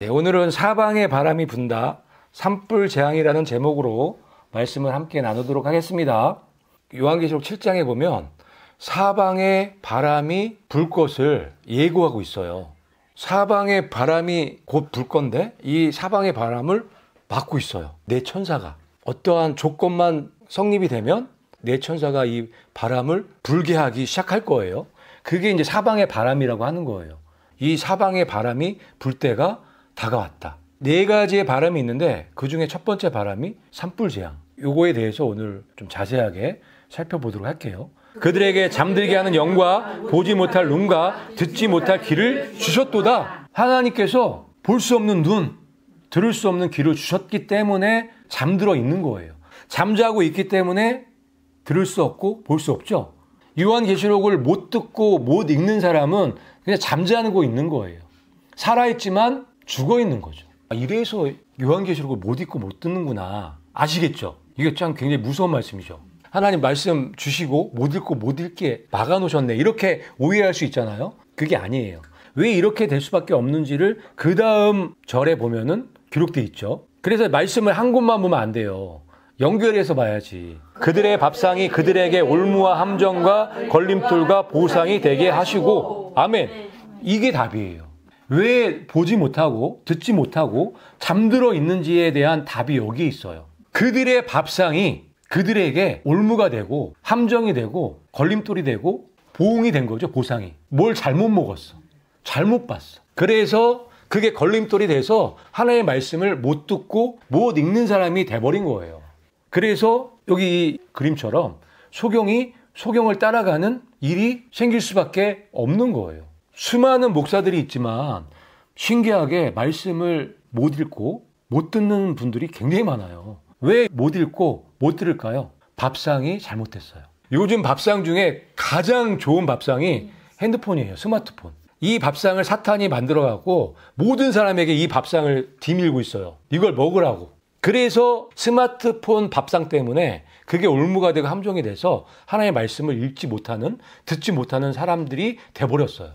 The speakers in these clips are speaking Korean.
네, 오늘은 사방에 바람이 분다 산불 재앙이라는 제목으로 말씀을 함께 나누도록 하겠습니다. 요한계시록 7장에 보면 사방에 바람이 불 것을 예고하고 있어요. 사방에 바람이 곧 불 건데 이 사방의 바람을 막고 있어요. 네 천사가 어떠한 조건만 성립이 되면 네 천사가 이 바람을 불게 하기 시작할 거예요. 그게 이제 사방의 바람이라고 하는 거예요. 이 사방의 바람이 불 때가 다가왔다. 네 가지의 바람이 있는데 그 중에 첫 번째 바람이 산불 재앙. 요거에 대해서 오늘 좀 자세하게 살펴보도록 할게요. 그들에게 잠들게 하는 영과 보지 못할 눈과 듣지 못할 귀를 주셨도다. 하나님께서 볼 수 없는 눈, 들을 수 없는 귀를 주셨기 때문에 잠들어 있는 거예요. 잠자고 있기 때문에 들을 수 없고 볼 수 없죠. 요한계시록을 못 듣고 못 읽는 사람은 그냥 잠자고 있는 거예요. 살아있지만 죽어 있는 거죠. 이래서 요한계시록을 못 읽고 못 듣는구나. 아시겠죠? 이게 참 굉장히 무서운 말씀이죠. 하나님 말씀 주시고 못 읽고 못 읽게 막아놓으셨네. 이렇게 오해할 수 있잖아요. 그게 아니에요. 왜 이렇게 될 수밖에 없는지를 그 다음 절에 보면은 기록되어 있죠. 그래서 말씀을 한 곳만 보면 안 돼요. 연결해서 봐야지. 그들의 밥상이 그들에게 올무와 함정과 걸림돌과 보상이 되게 하시고 아멘. 이게 답이에요. 왜 보지 못하고 듣지 못하고 잠들어 있는지에 대한 답이 여기에 있어요. 그들의 밥상이 그들에게 올무가 되고 함정이 되고 걸림돌이 되고 보응이 된 거죠. 보상이. 뭘 잘못 먹었어. 잘못 봤어. 그래서 그게 걸림돌이 돼서 하나님의 말씀을 못 듣고 못 읽는 사람이 돼버린 거예요. 그래서 여기 이 그림처럼 소경을 따라가는 일이 생길 수밖에 없는 거예요. 수많은 목사들이 있지만 신기하게 말씀을 못 읽고 못 듣는 분들이 굉장히 많아요. 왜 못 읽고 못 들을까요? 밥상이 잘못됐어요. 요즘 밥상 중에 가장 좋은 밥상이 핸드폰이에요. 스마트폰. 이 밥상을 사탄이 만들어갖고 모든 사람에게 이 밥상을 뒤밀고 있어요. 이걸 먹으라고. 그래서 스마트폰 밥상 때문에 그게 올무가 되고 함정이 돼서 하나님의 말씀을 읽지 못하는, 듣지 못하는 사람들이 돼버렸어요.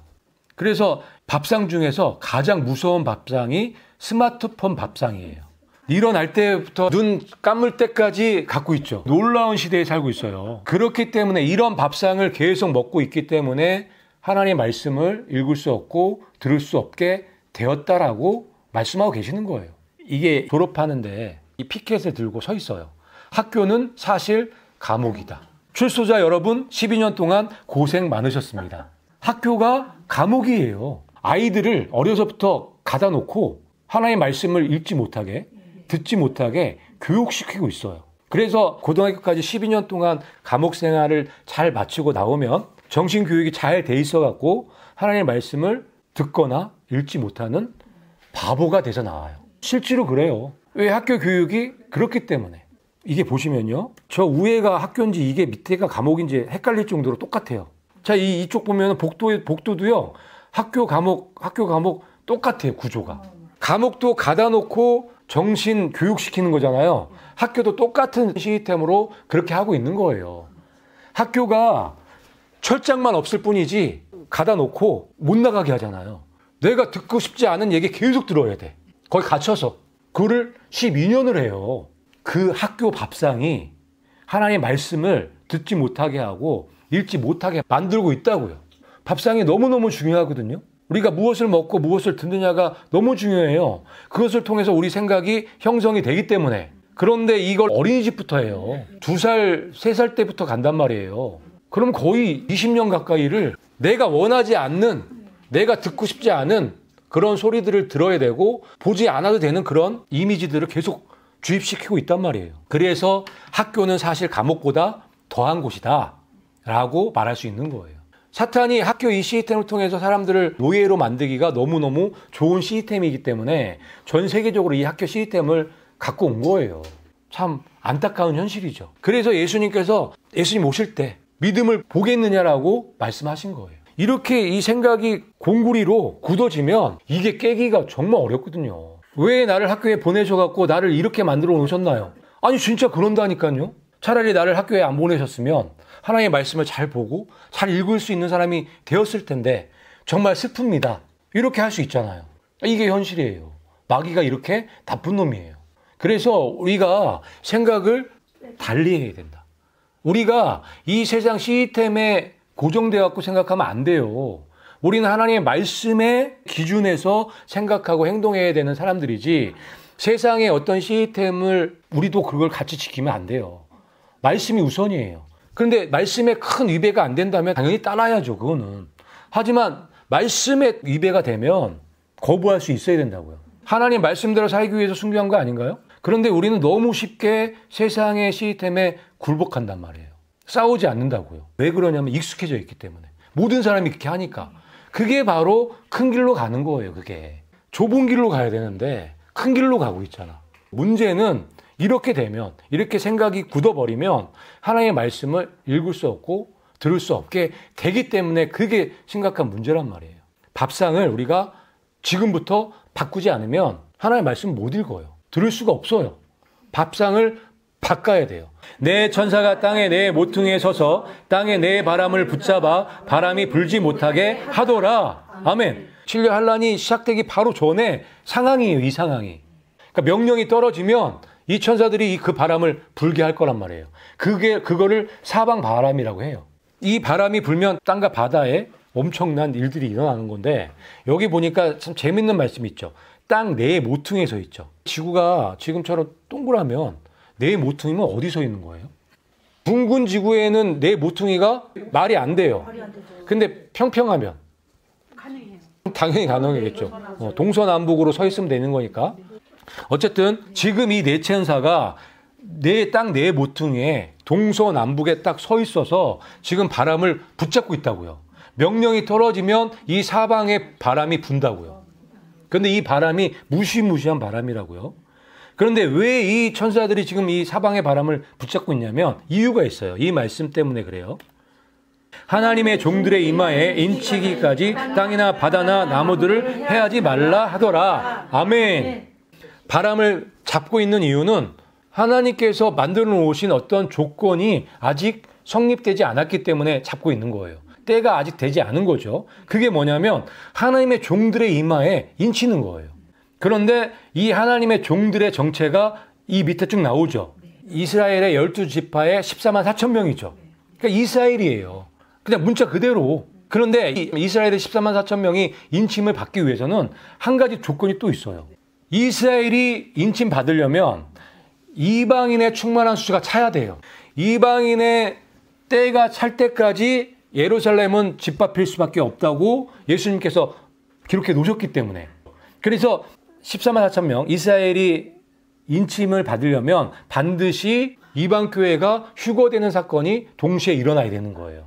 그래서 밥상 중에서 가장 무서운 밥상이 스마트폰 밥상이에요. 일어날 때부터 눈 감을 때까지 갖고 있죠. 놀라운 시대에 살고 있어요. 그렇기 때문에 이런 밥상을 계속 먹고 있기 때문에 하나님의 말씀을 읽을 수 없고 들을 수 없게 되었다라고 말씀하고 계시는 거예요. 이게 졸업하는데 이 피켓을 들고 서 있어요. 학교는 사실 감옥이다. 출소자 여러분 12년 동안 고생 많으셨습니다. 학교가 감옥이에요. 아이들을 어려서부터 가다 놓고 하나님의 말씀을 읽지 못하게 듣지 못하게 교육시키고 있어요. 그래서 고등학교까지 12년 동안 감옥 생활을 잘 마치고 나오면 정신교육이 잘 돼 있어갖고 하나님의 말씀을 듣거나 읽지 못하는 바보가 돼서 나와요. 실제로 그래요. 왜? 학교 교육이 그렇기 때문에. 이게 보시면요. 저 위에가 학교인지 이게 밑에가 감옥인지 헷갈릴 정도로 똑같아요. 자, 이쪽 보면 복도도요. 학교 감옥 똑같아요. 구조가. 감옥도 가다 놓고 정신 교육시키는 거잖아요. 학교도 똑같은 시스템으로 그렇게 하고 있는 거예요. 학교가 철장만 없을 뿐이지 가다 놓고 못 나가게 하잖아요. 내가 듣고 싶지 않은 얘기 계속 들어야 돼. 거기 갇혀서. 그거를 12년을 해요. 그 학교 밥상이 하나님의 말씀을 듣지 못하게 하고 읽지 못하게 만들고 있다고요. 밥상이 너무너무 중요하거든요. 우리가 무엇을 먹고 무엇을 듣느냐가 너무 중요해요. 그것을 통해서 우리 생각이 형성이 되기 때문에. 그런데 이걸 어린이집부터 해요. 2살, 3살 때부터 간단 말이에요. 그럼 거의 20년 가까이를 내가 원하지 않는, 내가 듣고 싶지 않은 그런 소리들을 들어야 되고 보지 않아도 되는 그런 이미지들을 계속 주입시키고 있단 말이에요. 그래서 학교는 사실 감옥보다 더한 곳이다 라고 말할 수 있는 거예요. 사탄이 학교 이 시스템을 통해서 사람들을 노예로 만들기가 너무너무 좋은 시스템이기 때문에 전 세계적으로 이 학교 시스템을 갖고 온 거예요. 참 안타까운 현실이죠. 그래서 예수님 오실 때 믿음을 보겠느냐라고 말씀하신 거예요. 이렇게 이 생각이 공구리로 굳어지면 이게 깨기가 정말 어렵거든요. 왜 나를 학교에 보내셔갖고 나를 이렇게 만들어 놓으셨나요? 아니 진짜 그런다니까요. 차라리 나를 학교에 안 보내셨으면 하나님의 말씀을 잘 보고 잘 읽을 수 있는 사람이 되었을 텐데 정말 슬픕니다. 이렇게 할 수 있잖아요. 이게 현실이에요. 마귀가 이렇게 나쁜 놈이에요. 그래서 우리가 생각을 달리 해야 된다. 우리가 이 세상 시스템에 고정되어 갖고 생각하면 안 돼요. 우리는 하나님의 말씀의 기준에서 생각하고 행동해야 되는 사람들이지, 세상의 어떤 시스템을 우리도 그걸 같이 지키면 안 돼요. 말씀이 우선이에요. 그런데 말씀에 큰 위배가 안 된다면 당연히 따라야죠, 그거는. 하지만 말씀에 위배가 되면 거부할 수 있어야 된다고요. 하나님 말씀대로 살기 위해서 순교한 거 아닌가요? 그런데 우리는 너무 쉽게 세상의 시스템에 굴복한단 말이에요. 싸우지 않는다고요. 왜 그러냐면 익숙해져 있기 때문에. 모든 사람이 그렇게 하니까. 그게 바로 큰 길로 가는 거예요, 그게. 좁은 길로 가야 되는데 큰 길로 가고 있잖아. 문제는 이렇게 되면, 이렇게 생각이 굳어버리면 하나님의 말씀을 읽을 수 없고 들을 수 없게 되기 때문에 그게 심각한 문제란 말이에요. 밥상을 우리가 지금부터 바꾸지 않으면 하나님의 말씀 못 읽어요. 들을 수가 없어요. 밥상을 바꿔야 돼요. 내 천사가 땅에 내 모퉁이에 서서 땅에 내 바람을 붙잡아 바람이 불지 못하게 하더라. 아멘. 진료 환란이 시작되기 바로 전에 상황이에요, 이 상황이. 그러니까 명령이 떨어지면 이 천사들이 그 바람을 불게 할 거란 말이에요. 그거를 사방 바람이라고 해요. 이 바람이 불면 땅과 바다에 엄청난 일들이 일어나는 건데, 여기 보니까 참 재밌는 말씀이 있죠. 땅 내 모퉁이에 서 있죠. 지구가 지금처럼 동그라면 내 모퉁이면 어디 서 있는 거예요? 둥근 지구에는 내 모퉁이가 말이 안 돼요. 근데 평평하면 당연히 가능하겠죠. 동서남북으로 서 있으면 되는 거니까. 어쨌든 지금 이 네 천사가 내 땅 내 모퉁이에 동서남북에 딱 서 있어서 지금 바람을 붙잡고 있다고요. 명령이 떨어지면 이 사방에 바람이 분다고요. 그런데 이 바람이 무시무시한 바람이라고요. 그런데 왜 이 천사들이 지금 이 사방의 바람을 붙잡고 있냐면 이유가 있어요. 이 말씀 때문에 그래요. 하나님의 종들의 이마에 인치기까지 땅이나 바다나 나무들을 해하지 말라 하더라. 아멘. 바람을 잡고 있는 이유는 하나님께서 만들어 놓으신 어떤 조건이 아직 성립되지 않았기 때문에 잡고 있는 거예요. 때가 아직 되지 않은 거죠. 그게 뭐냐면 하나님의 종들의 이마에 인치는 거예요. 그런데 이 하나님의 종들의 정체가 이 밑에 쭉 나오죠. 이스라엘의 12지파의 14만 4천 명이죠. 그러니까 이스라엘이에요. 그냥 문자 그대로. 그런데 이스라엘의 14만 4천 명이 인침을 받기 위해서는 한 가지 조건이 또 있어요. 이스라엘이 인침 받으려면 이방인의 충만한 수가 차야 돼요. 이방인의 때가 찰 때까지 예루살렘은 짓밟힐 수밖에 없다고 예수님께서 기록해 놓으셨기 때문에. 그래서 14만 4천 명 이스라엘이 인침을 받으려면 반드시 이방교회가 휴거되는 사건이 동시에 일어나야 되는 거예요.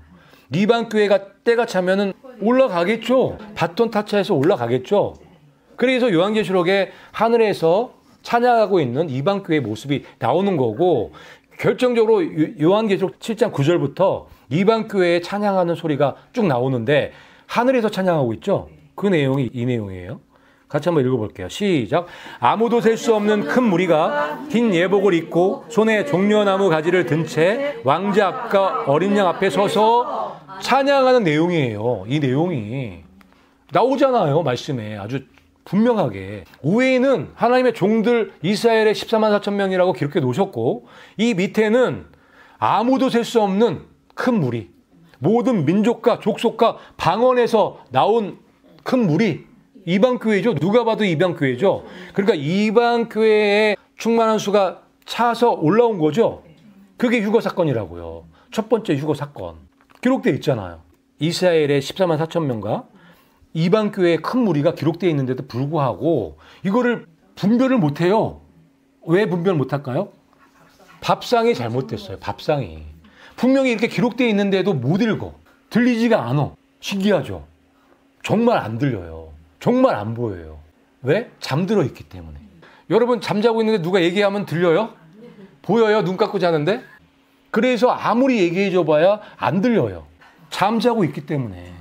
이방교회가 때가 차면은 올라가겠죠. 바톤 타차해서 올라가겠죠. 그래서 요한계시록에 하늘에서 찬양하고 있는 이방교회의 모습이 나오는 거고, 결정적으로 요한계시록 7장 9절부터 이방교회에 찬양하는 소리가 쭉 나오는데 하늘에서 찬양하고 있죠. 그 내용이 이 내용이에요. 같이 한번 읽어볼게요. 시작. 아무도 셀 수 없는 큰 무리가 흰 예복을 입고 손에 종려나무 가지를 든 채 왕자 앞과 어린 양 앞에 서서 찬양하는 내용이에요. 이 내용이 나오잖아요. 말씀에 아주 분명하게. 위에는 하나님의 종들 이스라엘의 14만 4천 명이라고 기록해 놓으셨고, 이 밑에는 아무도 셀 수 없는 큰 무리, 모든 민족과 족속과 방언에서 나온 큰 무리, 이방교회죠. 누가 봐도 이방교회죠. 그러니까 이방교회에 충만한 수가 차서 올라온 거죠. 그게 휴거 사건이라고요. 첫 번째 휴거 사건. 기록되어 있잖아요. 이스라엘의 14만 4천 명과 이방교회의 큰 무리가 기록되어 있는데도 불구하고 이거를 분별을 못해요. 왜 분별 못할까요? 밥상이 잘못됐어요. 밥상이. 분명히 이렇게 기록되어 있는데도 못 읽어. 들리지가 않아. 신기하죠? 정말 안 들려요. 정말 안 보여요. 왜? 잠들어 있기 때문에. 여러분 잠자고 있는데 누가 얘기하면 들려요? 보여요? 눈 감고 자는데? 그래서 아무리 얘기해 줘봐야 안 들려요. 잠자고 있기 때문에.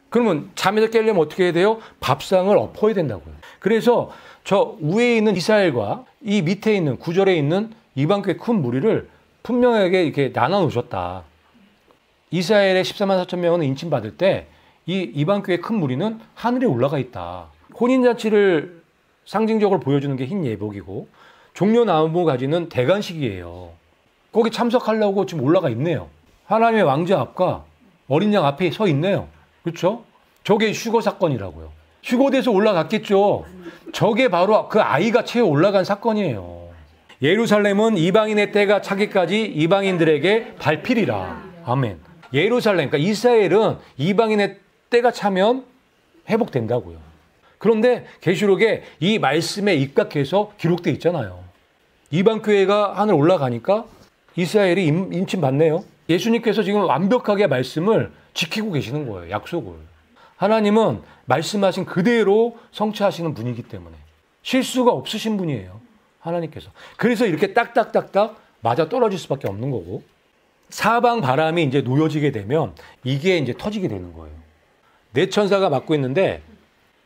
그러면 잠에서 깨려면 어떻게 해야 돼요? 밥상을 엎어야 된다고요. 그래서 저 위에 있는 이스라엘과 이 밑에 있는 구절에 있는 이방교회 큰 무리를 분명하게 이렇게 나눠 놓으셨다. 이스라엘의 14만 4천 명은 인침받을 때 이 이방교회 큰 무리는 하늘에 올라가 있다. 혼인잔치를 상징적으로 보여주는 게 흰 예복이고 종려나무 가지는 대관식이에요. 거기 참석하려고 지금 올라가 있네요. 하나님의 왕자 앞과 어린 양 앞에 서 있네요. 그렇죠? 저게 휴거 사건이라고요. 휴거돼서 올라갔겠죠. 저게 바로 그 아이가 채워 올라간 사건이에요. 예루살렘은 이방인의 때가 차기까지 이방인들에게 발필이라. 아멘. 예루살렘, 그러니까 이스라엘은 이방인의 때가 차면 회복된다고요. 그런데 계시록에 이 말씀에 입각해서 기록되어 있잖아요. 이방 교회가 하늘 올라가니까 이스라엘이 임침받네요. 예수님께서 지금 완벽하게 말씀을 지키고 계시는 거예요. 약속을. 하나님은 말씀하신 그대로 성취하시는 분이기 때문에 실수가 없으신 분이에요. 하나님께서. 그래서 이렇게 딱딱딱딱 맞아 떨어질 수밖에 없는 거고 사방 바람이 이제 놓여지게 되면 이게 이제 터지게 되는 거예요. 네 천사가 맡고 있는데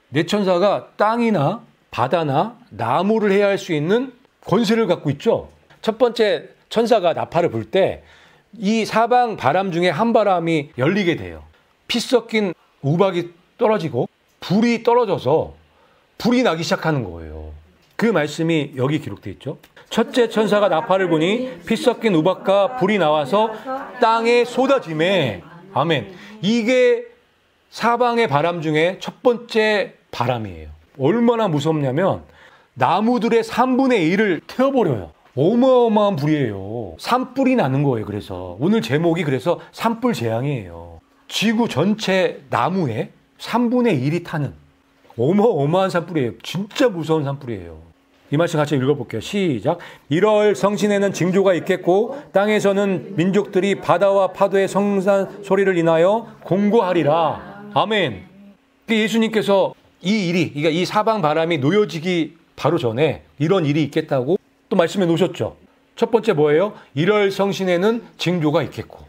네 천사가 땅이나 바다나 나무를 해야 할 수 있는 권세를 갖고 있죠. 첫 번째 천사가 나팔을 불 때 이 사방 바람 중에 한 바람이 열리게 돼요. 피 섞인 우박이 떨어지고 불이 떨어져서 불이 나기 시작하는 거예요. 그 말씀이 여기 기록되어 있죠. 첫째 천사가 나팔을 부니 피 섞인 우박과 불이 나와서 땅에 쏟아지매. 아멘. 이게 사방의 바람 중에 첫 번째 바람이에요. 얼마나 무섭냐면 나무들의 3분의 1을 태워버려요. 어마어마한 불이에요. 산불이 나는 거예요. 그래서 오늘 제목이 그래서 산불 재앙이에요. 지구 전체 나무에 3분의 1이 타는 어마어마한 산불이에요. 진짜 무서운 산불이에요. 이 말씀 같이 읽어볼게요. 시작. 이럴 성신에는 징조가 있겠고 땅에서는 민족들이 바다와 파도의 성산 소리를 인하여 공고하리라. 아멘. 예수님께서 이 일이, 그러니까 이 사방 바람이 놓여지기 바로 전에 이런 일이 있겠다고 또 말씀해 놓으셨죠. 첫 번째 뭐예요? 이럴 성신에는 징조가 있겠고.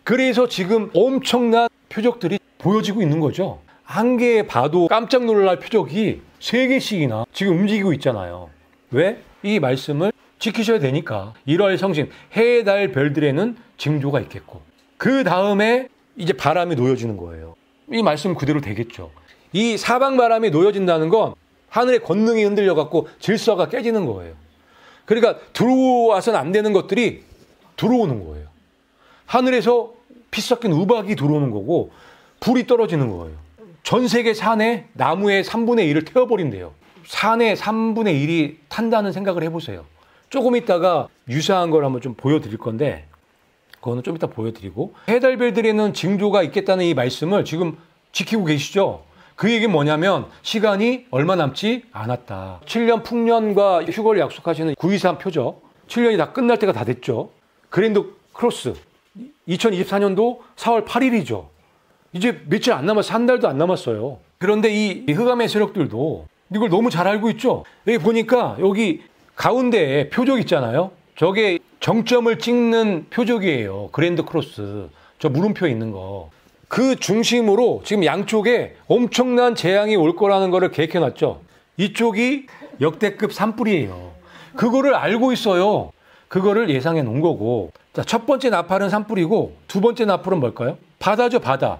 그래서 지금 엄청난 표적들이 보여지고 있는 거죠. 한 개 봐도 깜짝 놀랄 표적이 3개씩이나 지금 움직이고 있잖아요. 왜? 이 말씀을 지키셔야 되니까. 1월 성신, 해, 달, 별들에는 징조가 있겠고. 그 다음에 이제 바람이 놓여지는 거예요. 이 말씀 그대로 되겠죠. 이 사방 바람이 놓여진다는 건 하늘의 권능이 흔들려갖고 질서가 깨지는 거예요. 그러니까 들어와서는 안 되는 것들이 들어오는 거예요. 하늘에서 피 섞인 우박이 들어오는 거고 불이 떨어지는 거예요. 전 세계 산에 나무의 3분의 1을 태워버린대요. 산의 3분의 1이 탄다는 생각을 해보세요. 조금 있다가 유사한 걸 한번 좀 보여드릴 건데 그거는 좀 이따 보여드리고 해달별들에는 징조가 있겠다는 이 말씀을 지금 지키고 계시죠? 그 얘기는 뭐냐면 시간이 얼마 남지 않았다. 7년 풍년과 휴거를 약속하시는 923 표적. 7년이 다 끝날 때가 다 됐죠. 그랜드 크로스. 2024년도 4월 8일이죠. 이제 며칠 안 남았어요. 한 달도 안 남았어요. 그런데 이 흑암의 세력들도 이걸 너무 잘 알고 있죠. 여기 보니까 여기 가운데에 표적 있잖아요. 저게 정점을 찍는 표적이에요. 그랜드 크로스. 저 물음표 있는 거. 그 중심으로 지금 양쪽에 엄청난 재앙이 올 거라는 거를 계획해놨죠. 이쪽이 역대급 산불이에요. 그거를 알고 있어요. 그거를 예상해 놓은 거고. 자, 첫 번째 나팔은 산불이고 두 번째 나팔은 뭘까요? 바다죠, 바다.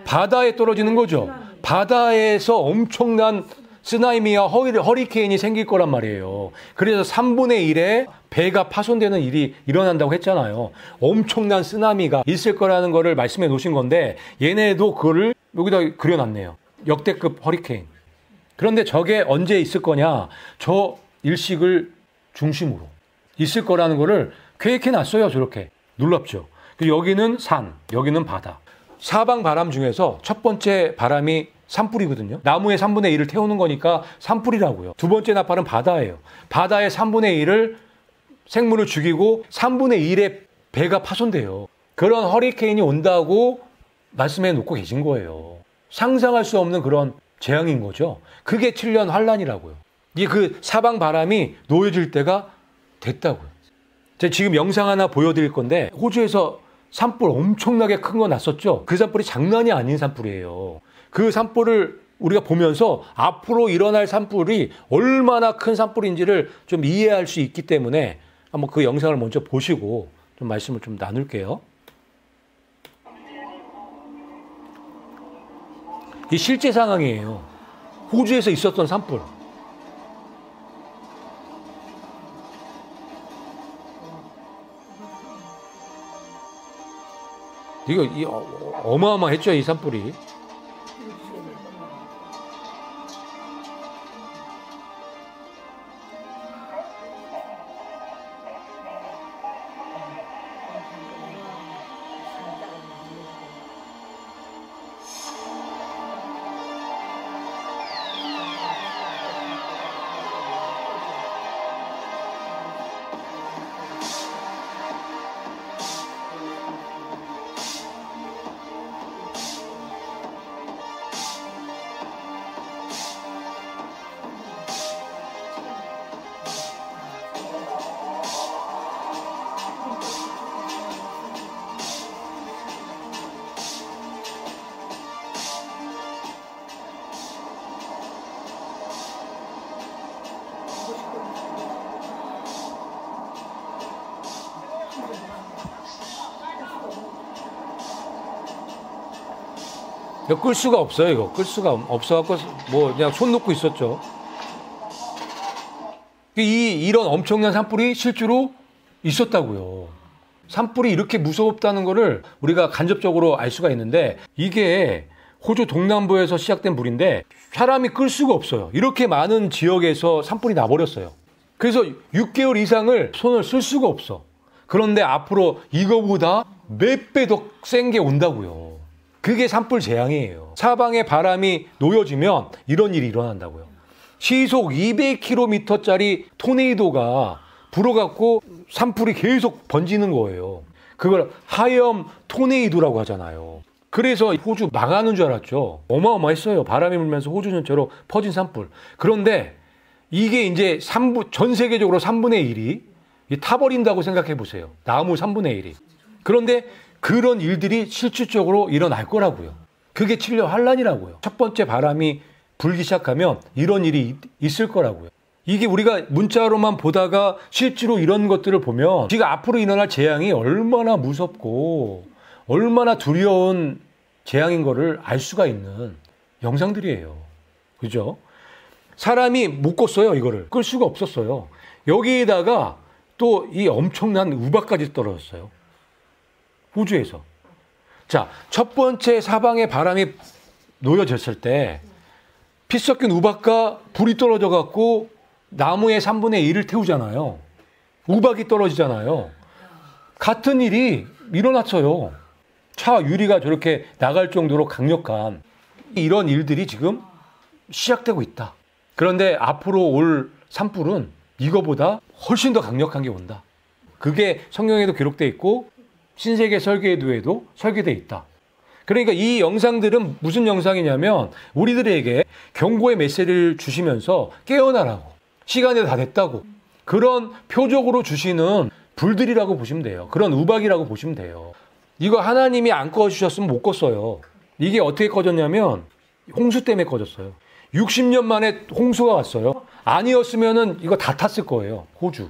바다에 떨어지는 거죠. 바다에서 엄청난 쓰나미와 허리케인이 생길 거란 말이에요. 그래서 3분의 1의 배가 파손되는 일이 일어난다고 했잖아요. 엄청난 쓰나미가 있을 거라는 거를 말씀해 놓으신 건데 얘네도 그거를 여기다 그려놨네요. 역대급 허리케인. 그런데 저게 언제 있을 거냐? 저 일식을 중심으로 있을 거라는 거를 계획해 놨어요. 저렇게. 놀랍죠? 여기는 산, 여기는 바다. 사방 바람 중에서 첫 번째 바람이 산불이거든요. 나무의 3분의 1을 태우는 거니까 산불이라고요. 두 번째 나팔은 바다예요. 바다의 3분의 1을 생물을 죽이고 3분의 1의 배가 파손돼요. 그런 허리케인이 온다고 말씀해 놓고 계신 거예요. 상상할 수 없는 그런 재앙인 거죠. 그게 7년 환란이라고요. 이게 그 사방 바람이 놓여질 때가 됐다고요. 제가 지금 영상 하나 보여드릴 건데 호주에서 산불 엄청나게 큰 거 났었죠. 그 산불이 장난이 아닌 산불이에요. 그 산불을 우리가 보면서 앞으로 일어날 산불이 얼마나 큰 산불인지를 좀 이해할 수 있기 때문에 한번 그 영상을 먼저 보시고 좀 말씀을 좀 나눌게요. 이 실제 상황이에요. 호주에서 있었던 산불. 이거 어마어마했죠, 이 산불이. 이거 끌 수가 없어요. 이거 끌 수가 없어갖고 뭐 그냥 손 놓고 있었죠. 이런 엄청난 산불이 실제로 있었다고요. 산불이 이렇게 무섭다는 거를 우리가 간접적으로 알 수가 있는데, 이게 호주 동남부에서 시작된 불인데 사람이 끌 수가 없어요. 이렇게 많은 지역에서 산불이 나버렸어요. 그래서 6개월 이상을 손을 쓸 수가 없어. 그런데 앞으로 이거보다 몇 배 더 센 게 온다고요. 그게 산불 재앙이에요. 사방에 바람이 놓여지면 이런 일이 일어난다고요. 시속 200km짜리 토네이도가 불어갖고 산불이 계속 번지는 거예요. 그걸 하염 토네이도라고 하잖아요. 그래서 호주 망하는 줄 알았죠. 어마어마했어요. 바람이 불면서 호주 전체로 퍼진 산불. 그런데 이게 이제 전 세계적으로 3분의 1이 타버린다고 생각해 보세요. 나무 3분의 1이. 그런데 그런 일들이 실질적으로 일어날 거라고요. 그게 칠려 환란이라고요. 첫 번째 바람이 불기 시작하면 이런 일이 있을 거라고요. 이게 우리가 문자로만 보다가 실제로 이런 것들을 보면 지금 앞으로 일어날 재앙이 얼마나 무섭고 얼마나 두려운 재앙인 거를 알 수가 있는 영상들이에요. 그죠? 사람이 못 껐어요. 이거를 끌 수가 없었어요. 여기에다가 또 이 엄청난 우박까지 떨어졌어요. 호주에서. 자, 첫 번째 사방에 바람이 놓여졌을 때 피 섞인 우박과 불이 떨어져 갖고 나무의 3분의 1을 태우잖아요. 우박이 떨어지잖아요. 같은 일이 일어났어요. 차 유리가 저렇게 나갈 정도로 강력한 이런 일들이 지금 시작되고 있다. 그런데 앞으로 올 산불은 이거보다 훨씬 더 강력한 게 온다. 그게 성경에도 기록되어 있고 신세계 설계도에도 설계되어 있다. 그러니까 이 영상들은 무슨 영상이냐면 우리들에게 경고의 메시지를 주시면서 깨어나라고, 시간이 다 됐다고, 그런 표적으로 주시는 불들이라고 보시면 돼요. 그런 우박이라고 보시면 돼요. 이거 하나님이 안 꺼주셨으면 못 껐어요. 이게 어떻게 꺼졌냐면 홍수 때문에 꺼졌어요. 60년 만에 홍수가 왔어요. 아니었으면은 이거 다 탔을 거예요. 호주.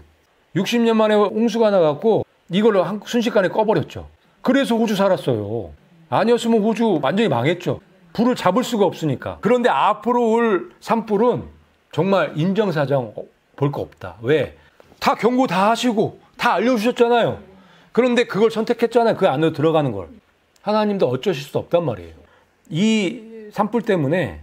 60년 만에 홍수가 나갖고 이걸로 순식간에 꺼버렸죠. 그래서 호주 살았어요. 아니었으면 호주 완전히 망했죠. 불을 잡을 수가 없으니까. 그런데 앞으로 올 산불은 정말 인정사정 볼 거 없다. 왜? 다 경고 다 하시고 다 알려주셨잖아요. 그런데 그걸 선택했잖아요. 그 안으로 들어가는 걸. 하나님도 어쩌실 수 없단 말이에요. 이 산불 때문에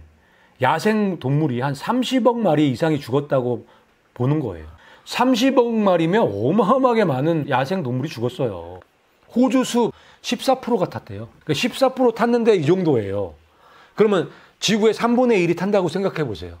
야생 동물이 한 30억 마리 이상이 죽었다고 보는 거예요. 30억 마리면 어마어마하게 많은 야생 동물이 죽었어요. 호주 수 14%가 탔대요. 그러니까 14% 탔는데 이 정도예요. 그러면 지구의 3분의 1이 탄다고 생각해 보세요.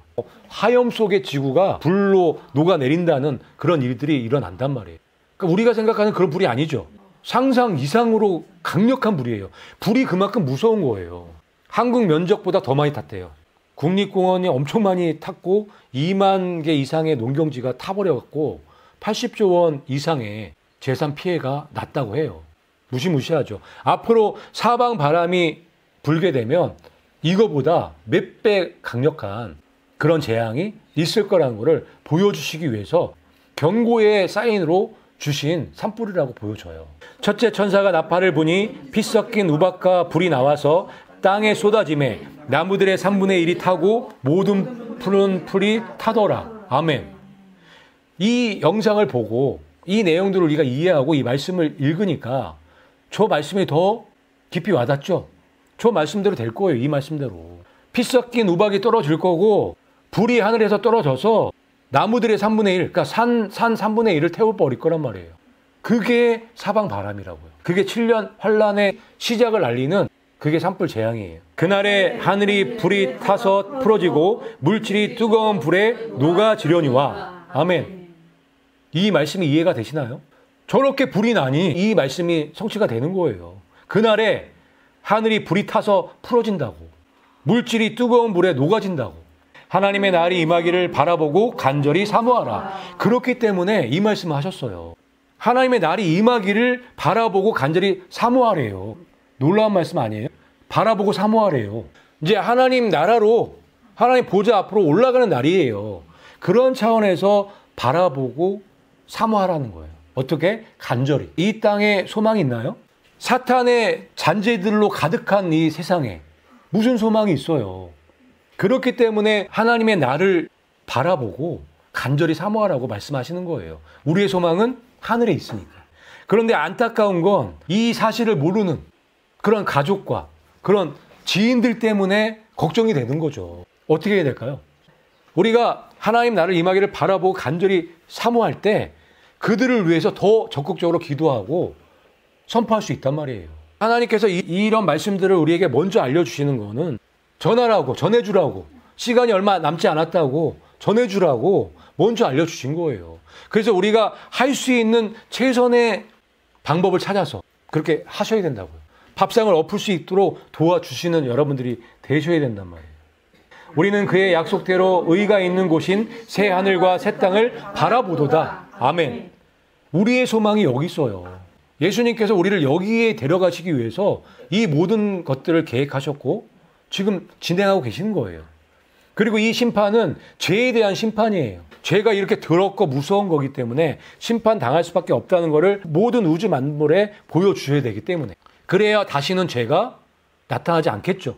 하염 속의 지구가 불로 녹아내린다는 그런 일들이 일어난단 말이에요. 그러니까 우리가 생각하는 그런 불이 아니죠. 상상 이상으로 강력한 불이에요. 불이 그만큼 무서운 거예요. 한국 면적보다 더 많이 탔대요. 국립공원이 엄청 많이 탔고 2만 개 이상의 농경지가 타버려갖고 80조 원 이상의 재산 피해가 났다고 해요. 무시무시하죠. 앞으로 사방 바람이 불게 되면 이거보다 몇 배 강력한 그런 재앙이 있을 거라는 것을 보여주시기 위해서 경고의 사인으로 주신 산불이라고 보여줘요. 첫째 천사가 나팔을 부니 피 섞인 우박과 불이 나와서 땅에 쏟아짐에 나무들의 3분의 1이 타고 모든 푸른 풀이 타더라. 아멘. 이 영상을 보고 이 내용들을 우리가 이해하고 이 말씀을 읽으니까 저 말씀이 더 깊이 와닿죠? 저 말씀대로 될 거예요. 이 말씀대로. 피 섞인 우박이 떨어질 거고 불이 하늘에서 떨어져서 나무들의 3분의 1, 그러니까 산 3분의 1을 태워버릴 거란 말이에요. 그게 사방 바람이라고요. 그게 7년 환란의 시작을 알리는 그게 산불 재앙이에요. 그날에 하늘이 불이 타서 풀어지고 물질이 뜨거운 불에 녹아지려니와. 아멘. 이 말씀이 이해가 되시나요? 저렇게 불이 나니 이 말씀이 성취가 되는 거예요. 그날에 하늘이 불이 타서 풀어진다고. 물질이 뜨거운 불에 녹아진다고. 하나님의 날이 임하기를 바라보고 간절히 사모하라. 그렇기 때문에 이 말씀을 하셨어요. 하나님의 날이 임하기를 바라보고 간절히 사모하래요. 놀라운 말씀 아니에요? 바라보고 사모하래요. 이제 하나님 나라로 하나님 보좌 앞으로 올라가는 날이에요. 그런 차원에서 바라보고 사모하라는 거예요. 어떻게? 간절히. 이 땅에 소망이 있나요? 사탄의 잔재들로 가득한 이 세상에 무슨 소망이 있어요? 그렇기 때문에 하나님의 나를 바라보고 간절히 사모하라고 말씀하시는 거예요. 우리의 소망은 하늘에 있으니까. 그런데 안타까운 건 이 사실을 모르는 그런 가족과 그런 지인들 때문에 걱정이 되는 거죠. 어떻게 해야 될까요? 우리가 하나님 나를 임하기를 바라보고 간절히 사모할 때 그들을 위해서 더 적극적으로 기도하고 선포할 수 있단 말이에요. 하나님께서 이런 말씀들을 우리에게 먼저 알려주시는 거는 전하라고, 전해주라고, 시간이 얼마 남지 않았다고 전해주라고 먼저 알려주신 거예요. 그래서 우리가 할 수 있는 최선의 방법을 찾아서 그렇게 하셔야 된다고요. 밥상을 엎을 수 있도록 도와주시는 여러분들이 되셔야 된단 말이에요. 우리는 그의 약속대로 의가 있는 곳인 새 하늘과 새 땅을 바라보도다. 아멘. 우리의 소망이 여기 있어요. 예수님께서 우리를 여기에 데려가시기 위해서 이 모든 것들을 계획하셨고 지금 진행하고 계시는 거예요. 그리고 이 심판은 죄에 대한 심판이에요. 죄가 이렇게 더럽고 무서운 거기 때문에 심판당할 수밖에 없다는 것을 모든 우주 만물에 보여주셔야 되기 때문에. 그래야 다시는 죄가 나타나지 않겠죠.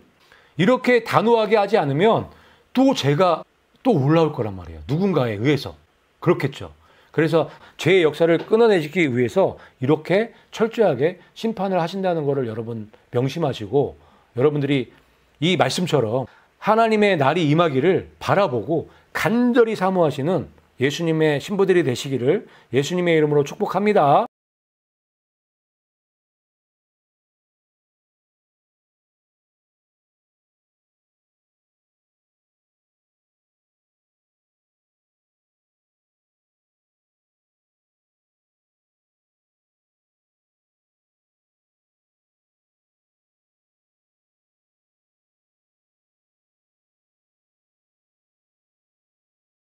이렇게 단호하게 하지 않으면 또 죄가 또 올라올 거란 말이에요. 누군가에 의해서. 그렇겠죠. 그래서 죄의 역사를 끊어내기 위해서 이렇게 철저하게 심판을 하신다는 것을 여러분 명심하시고 여러분들이 이 말씀처럼 하나님의 날이 임하기를 바라보고 간절히 사모하시는 예수님의 신부들이 되시기를 예수님의 이름으로 축복합니다.